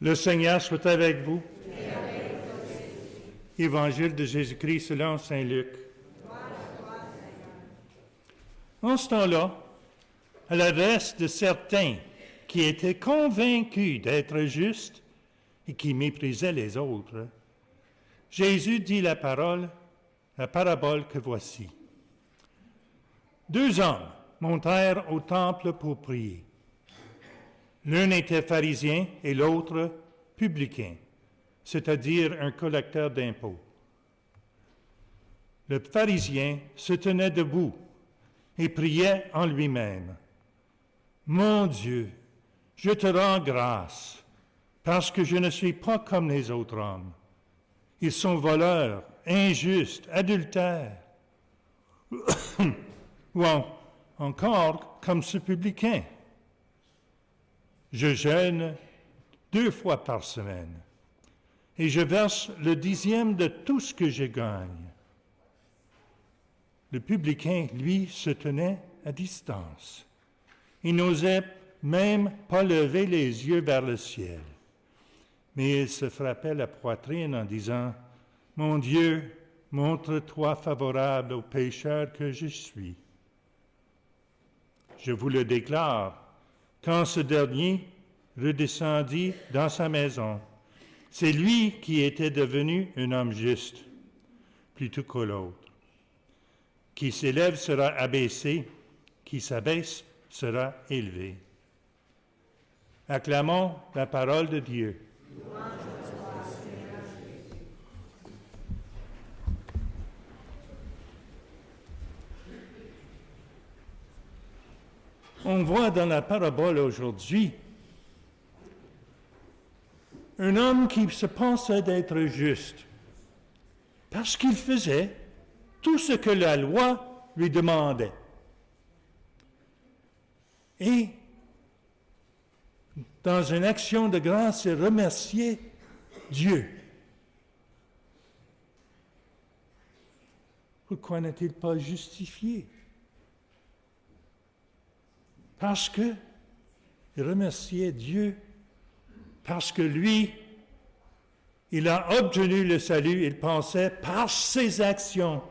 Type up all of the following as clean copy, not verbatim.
Le Seigneur soit avec vous. Évangile de Jésus-Christ selon saint Luc. En ce temps-là, à l'adresse de certains qui étaient convaincus d'être justes et qui méprisaient les autres, Jésus dit la parabole que voici. 2 hommes montèrent au temple pour prier. L'un était pharisien et l'autre publicain, c'est-à-dire un collecteur d'impôts. Le pharisien se tenait debout et priait en lui-même. « Mon Dieu, je te rends grâce, parce que je ne suis pas comme les autres hommes. Ils sont voleurs, injustes, adultères. Ou encore comme ce publicain. Je jeûne 2 fois par semaine et je verse le 10e de tout ce que je gagne. » Le publicain, lui, se tenait à distance. Il n'osait même pas lever les yeux vers le ciel. Mais il se frappait la poitrine en disant, « Mon Dieu, montre-toi favorable au pécheur que je suis. » Je vous le déclare, quand ce dernier redescendit dans sa maison, c'est lui qui était devenu un homme juste, plutôt que l'autre. Qui s'élève sera abaissé, qui s'abaisse sera élevé. Acclamons la parole de Dieu. On voit dans la parabole aujourd'hui un homme qui se pensait d'être juste parce qu'il faisait tout ce que la loi lui demandait. Et dans une action de grâce, il remerciait Dieu. Pourquoi n'est-il pas justifié? Parce qu'il remerciait Dieu, parce que lui, il a obtenu le salut, il pensait, par ses actions,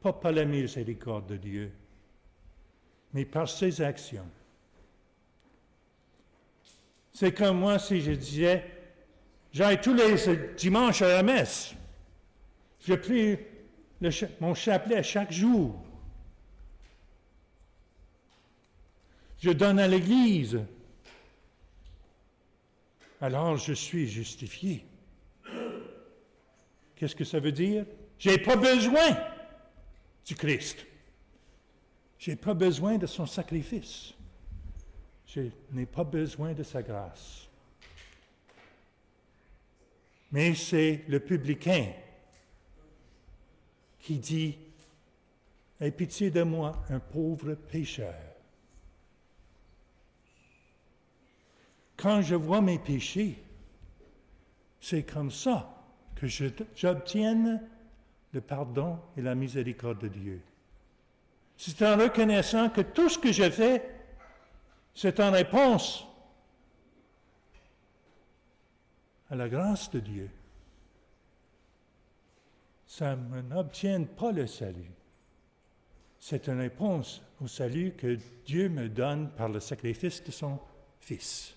pas par la miséricorde de Dieu, mais par ses actions. C'est comme moi si je disais, j'aille tous les dimanches à la messe, je prie mon chapelet à chaque jour. Je donne à l'Église. Alors je suis justifié. Qu'est-ce que ça veut dire? Je n'ai pas besoin du Christ. Je n'ai pas besoin de son sacrifice. Je n'ai pas besoin de sa grâce. Mais c'est le publicain qui dit, « Aie pitié de moi, un pauvre pécheur. » Quand je vois mes péchés, c'est comme ça que j'obtienne le pardon et la miséricorde de Dieu. C'est en reconnaissant que tout ce que je fais, c'est en réponse à la grâce de Dieu. Ça n'obtient pas le salut. C'est une réponse au salut que Dieu me donne par le sacrifice de son Fils.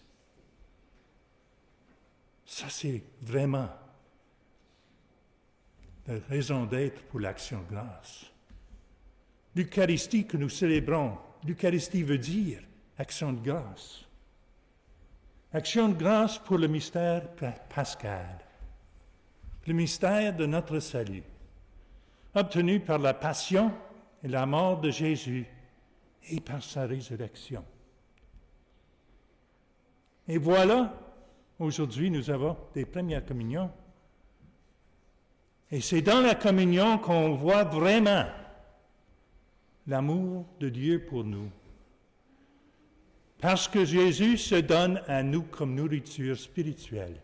Ça, c'est vraiment la raison d'être pour l'action de grâce. L'Eucharistie que nous célébrons, l'Eucharistie veut dire action de grâce. Action de grâce pour le mystère pascal, le mystère de notre salut, obtenu par la passion et la mort de Jésus et par sa résurrection. Et voilà, aujourd'hui, nous avons des premières communions. Et c'est dans la communion qu'on voit vraiment l'amour de Dieu pour nous. Parce que Jésus se donne à nous comme nourriture spirituelle.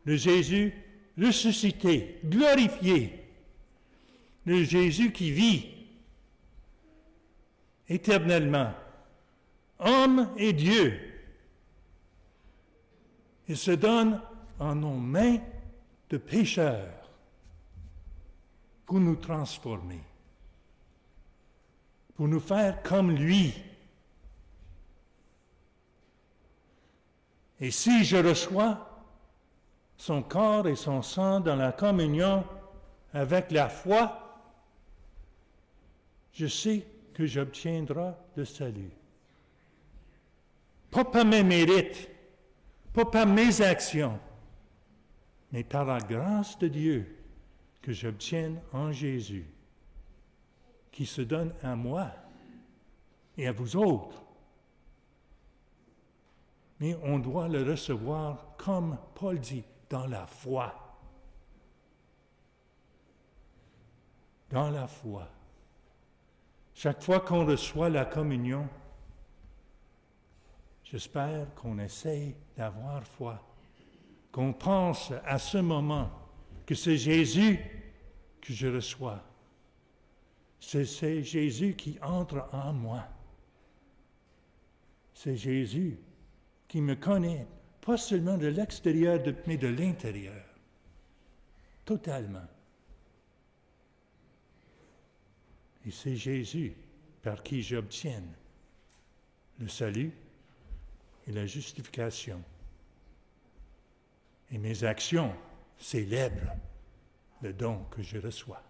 Le Jésus ressuscité, glorifié. Le Jésus qui vit éternellement. Homme et Dieu. Il se donne en nos mains de pécheurs pour nous transformer, pour nous faire comme lui. Et si je reçois son corps et son sang dans la communion avec la foi, je sais que j'obtiendrai le salut. Pas par mes mérites, pas par mes actions, mais par la grâce de Dieu que j'obtienne en Jésus, qui se donne à moi et à vous autres. Mais on doit le recevoir, comme Paul dit, dans la foi. Dans la foi. Chaque fois qu'on reçoit la communion, j'espère qu'on essaie d'avoir foi, qu'on pense à ce moment que c'est Jésus que je reçois. C'est Jésus qui entre en moi. C'est Jésus qui me connaît, pas seulement de l'extérieur, mais de l'intérieur. Totalement. Et c'est Jésus par qui j'obtiens le salut et la justification. Et mes actions célèbrent le don que je reçois.